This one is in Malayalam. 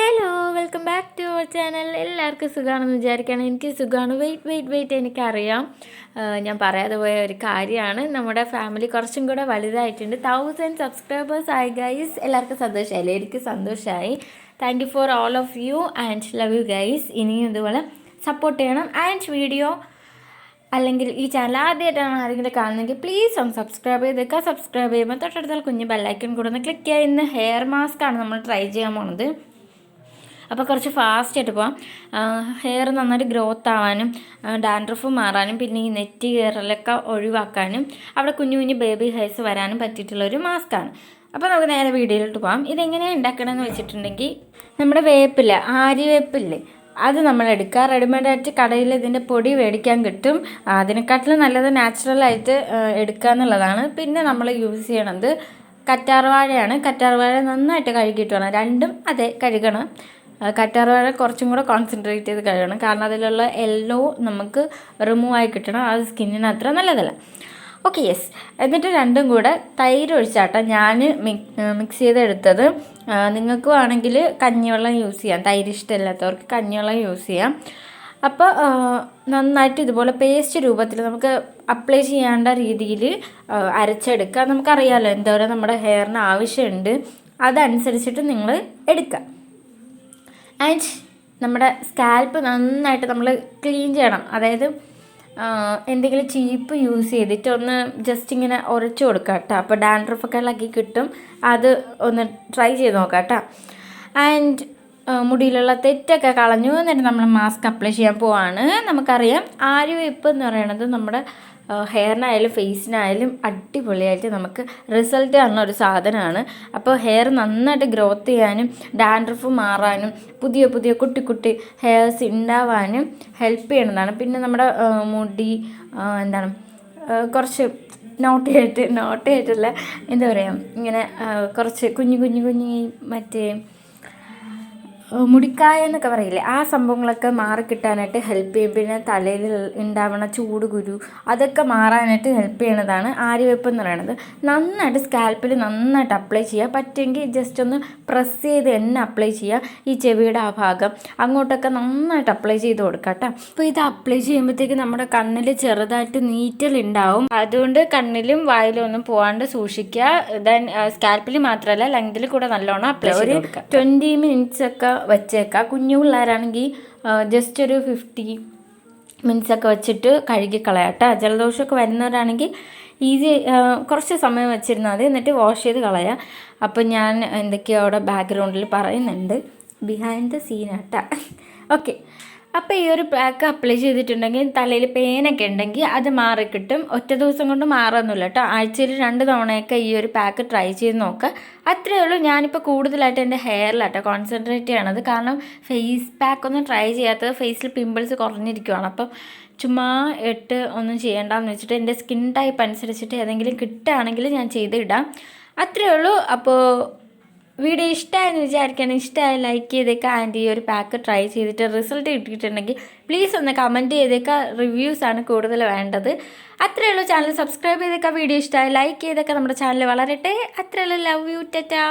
Hello, welcome back to our channel. എല്ലാവർക്കും സുഖമാണെന്ന് വിചാരിക്കുകയാണ്. എനിക്ക് സുഖമാണ്. വെയിറ്റ് എനിക്കറിയാം. ഞാൻ പറയാതെ പോയ ഒരു കാര്യമാണ്. നമ്മുടെ ഫാമിലി കുറച്ചും കൂടെ വലുതായിട്ടുണ്ട്. 1000 സബ്സ്ക്രൈബേഴ്സ് ആയി ഗൈസ്. എല്ലാവർക്കും സന്തോഷമായില്ലേ? എനിക്ക് സന്തോഷമായി. Thank you for all of you and love you guys. ഇനിയും ഇതുപോലെ സപ്പോർട്ട് ചെയ്യണം. ആൻഡ് വീഡിയോ അല്ലെങ്കിൽ ഈ ചാനൽ ആദ്യമായിട്ടാണ് ആരെങ്കിലും കാണുന്നെങ്കിൽ പ്ലീസ് ഒന്ന് സബ്സ്ക്രൈബ് ചെയ്തേക്കുക. സബ്സ്ക്രൈബ് ചെയ്യുമ്പോൾ തൊട്ടടുത്താൽ കുഞ്ഞ് ബെല്ലൈക്കൺ കൂടെ ഒന്ന് ക്ലിക്ക് ചെയ്യുക. ഇന്ന് ഹെയർ മാസ്ക് ആണ് നമ്മൾ ട്രൈ ചെയ്യാൻ പോണത്. അപ്പോൾ കുറച്ച് ഫാസ്റ്റായിട്ട് പോകാം. ഹെയർ നന്നായിട്ട് ഗ്രോത്ത് ആവാനും ഡാൻഡ്രഫ് മാറാനും പിന്നെ ഈ നെറ്റ് ഹെയറിലൊക്കെ ഒഴിവാക്കാനും അവിടെ കുഞ്ഞു ബേബി ഹെയർസ് വരാനും പറ്റിയിട്ടുള്ളൊരു മാസ്കാണ്. അപ്പോൾ നമുക്ക് നേരെ വീഡിയോയിലോട്ട് പോകാം. ഇതെങ്ങനെയാണ് ഉണ്ടാക്കണമെന്ന് വെച്ചിട്ടുണ്ടെങ്കിൽ നമ്മുടെ വേപ്പില്ല, ആര്യവേപ്പില്ലേ, അത് നമ്മളെടുക്കുക. റെഡിമെയ്ഡായിട്ട് കടയിൽ ഇതിൻ്റെ പൊടി മേടിക്കാൻ കിട്ടും. അതിനെക്കാട്ടിലും നല്ലത് നാച്ചുറലായിട്ട് എടുക്കുക എന്നുള്ളതാണ്. പിന്നെ നമ്മൾ യൂസ് ചെയ്യണത് കറ്റാർവാഴയാണ്. കറ്റാർവാഴ നന്നായിട്ട് കഴുകിയിട്ട് വേണം. രണ്ടും അതെ കഴുകണം. കറ്റാർവാഴ കുറച്ചും കൂടെ കോൺസെൻട്രേറ്റ് ചെയ്ത് കഴുകണം. കാരണം അതിലുള്ള യെല്ലോ നമുക്ക് റിമൂവ് ആയി കിട്ടണം. അത് സ്കിന്നിന് അത്ര നല്ലതല്ല. Okay, yes. എന്നിട്ട് രണ്ടും കൂടെ തൈര് ഒഴിച്ചാട്ടം ഞാൻ മിക്സ് ചെയ്തെടുത്തത്. നിങ്ങൾക്ക് വേണമെങ്കിൽ കഞ്ഞിവെള്ളം യൂസ് ചെയ്യാം. തൈര് ഇഷ്ടമില്ലാത്തവർക്ക് കഞ്ഞിവെള്ളം യൂസ് ചെയ്യാം. അപ്പോൾ നന്നായിട്ട് ഇതുപോലെ പേസ്റ്റ് രൂപത്തിൽ നമുക്ക് അപ്ലൈ ചെയ്യേണ്ട രീതിയിൽ അരച്ചെടുക്കുക. നമുക്കറിയാമല്ലോ എന്തോരം നമ്മുടെ ഹെയറിന് ആവശ്യമുണ്ട്, അതനുസരിച്ചിട്ട് നിങ്ങൾ എടുക്കുക. ആൻഡ് നമ്മുടെ സ്കാൽപ്പ് നന്നായിട്ട് നമ്മൾ ക്ലീൻ ചെയ്യണം. അതായത് എന്തെങ്കിലും ചീപ്പ് യൂസ് ചെയ്തിട്ട് ഒന്ന് ജസ്റ്റ് ഇങ്ങനെ ഉരച്ചു കൊടുക്കുക കേട്ടോ. അപ്പോൾ ഡാൻഡ്രഫൊക്കെ ഇളക്കി കിട്ടും. അത് ഒന്ന് ട്രൈ ചെയ്ത് നോക്കാം കേട്ടോ. ആൻഡ് മുടിയിലുള്ള തെറ്റൊക്കെ കളഞ്ഞു. എന്നിട്ട് നമ്മൾ മാസ്ക് അപ്ലൈ ചെയ്യാൻ പോവാണ്. നമുക്കറിയാം ആര്യവേപ്പ് എന്ന് പറയുന്നത് നമ്മുടെ ഹെയറിനായാലും ഫേസിനായാലും അടിപൊളിയായിട്ട് നമുക്ക് റിസൾട്ട് തരുന്ന ഒരു സാധനമാണ്. അപ്പോൾ ഹെയർ നന്നായിട്ട് ഗ്രോത്ത് ചെയ്യാനും ഡാൻഡ്രഫ് മാറാനും പുതിയ കുട്ടി ഹെയർസ് ഉണ്ടാവാനും ഹെൽപ്പ് ചെയ്യുന്നതാണ്. പിന്നെ നമ്മുടെ മുടി കുറച്ച് നോട്ടിയായിട്ടുള്ള എന്താ പറയുക, ഇങ്ങനെ കുറച്ച് കുഞ്ഞു മറ്റേ മുടിക്കായ എന്നൊക്കെ പറയില്ലേ, ആ സംഭവങ്ങളൊക്കെ മാറിക്കിട്ടാനായിട്ട് ഹെൽപ്പ് ചെയ്യും. പിന്നെ തലയിൽ ഉണ്ടാവുന്ന ചൂട് കുരു അതൊക്കെ മാറാനായിട്ട് ഹെൽപ്പ് ചെയ്യണതാണ് ആര്യവേപ്പ് എന്ന് പറയുന്നത്. നന്നായിട്ട് സ്കാൽപ്പിൽ നന്നായിട്ട് അപ്ലൈ ചെയ്യുക. പറ്റുമെങ്കിൽ ജസ്റ്റ് ഒന്ന് പ്രസ് ചെയ്ത് തന്നെ അപ്ലൈ ചെയ്യുക. ഈ ചെവിയുടെ ആ ഭാഗം അങ്ങോട്ടൊക്കെ നന്നായിട്ട് അപ്ലൈ ചെയ്ത് കൊടുക്കുക കേട്ടോ. അപ്പോൾ ഇത് അപ്ലൈ ചെയ്യുമ്പോഴത്തേക്ക് നമ്മുടെ കണ്ണിൽ ചെറുതായിട്ട് നീറ്റലുണ്ടാവും. അതുകൊണ്ട് കണ്ണിലും വായിലും ഒന്നും പോകാണ്ട് സൂക്ഷിക്കുക. ദെൻ സ്കാൽപ്പിൽ മാത്രമല്ല ലെങ്തിൽ കൂടെ നല്ലോണം അപ്ലൈ ചെയ്ത് കൊടുക്കുക. 20 മിനിറ്റ്സ് ഒക്കെ വെച്ചേക്കാം. കുഞ്ഞു പിള്ളേരാണെങ്കിൽ ജസ്റ്റ് ഒരു 50 മിനിറ്റ്സ് ഒക്കെ വെച്ചിട്ട് കഴുകി കളയാട്ടോ. ജലദോഷമൊക്കെ വരുന്നവരാണെങ്കിൽ ഈസി കുറച്ച് സമയം വെച്ചിരുന്നാൽ മതി. എന്നിട്ട് വാഷ് ചെയ്ത് കളയാം. അപ്പോൾ ഞാൻ എന്തൊക്കെയോ അവിടെ ബാക്ക്ഗ്രൗണ്ടിൽ പറയുന്നുണ്ട്, ബിഹൈൻഡ് ദ സീനാട്ടാ. ഓക്കെ, അപ്പോൾ ഈ ഒരു പാക്ക് അപ്ലൈ ചെയ്തിട്ടുണ്ടെങ്കിൽ തലയിൽ പേനൊക്കെ ഉണ്ടെങ്കിൽ അത് മാറിക്കിട്ടും. ഒറ്റ ദിവസം കൊണ്ട് മാറൊന്നുമില്ല കേട്ടോ. ആഴ്ചയിൽ 2 തവണയൊക്കെ ഈ ഒരു പാക്ക് ട്രൈ ചെയ്ത് നോക്കുക. അത്രയേ ഉള്ളൂ. ഞാനിപ്പോൾ കൂടുതലായിട്ട് എൻ്റെ ഹെയറിലാട്ടോ കോൺസെൻട്രേറ്റ് ചെയ്യണത്. കാരണം ഫേസ് പാക്കൊന്നും ട്രൈ ചെയ്യാത്തത് ഫേസിൽ പിമ്പിൾസ് കുറഞ്ഞിരിക്കുവാണ്. അപ്പം ചുമ്മാ ഒന്നും ചെയ്യേണ്ടെന്ന് വെച്ചിട്ട് എൻ്റെ സ്കിൻ ടൈപ്പ് അനുസരിച്ചിട്ട് ഏതെങ്കിലും കിട്ടുകയാണെങ്കിൽ ഞാൻ ചെയ്തിടാം. അത്രയേ ഉള്ളൂ. അപ്പോൾ വീഡിയോ ഇഷ്ടമായെന്ന് വിചാരിക്കുകയാണ്. ഇഷ്ടമായി ലൈക്ക് ചെയ്തേക്കുക. ആൻഡ് ഈ ഒരു പാക്ക് ട്രൈ ചെയ്തിട്ട് റിസൾട്ട് കിട്ടിയിട്ടുണ്ടെങ്കിൽ പ്ലീസ് ഒന്ന് കമൻറ്റ് ചെയ്തേക്കുക. റിവ്യൂസാണ് കൂടുതൽ വേണ്ടത്. അത്രയേ ഉള്ളൂ. ചാനൽ സബ്സ്ക്രൈബ് ചെയ്തേക്കുക. വീഡിയോ ഇഷ്ടമായി ലൈക്ക് ചെയ്തേക്കുക. നമ്മുടെ ചാനൽ വളരട്ടെ. അത്രയേ ഉള്ളൂ. Love you, Tata.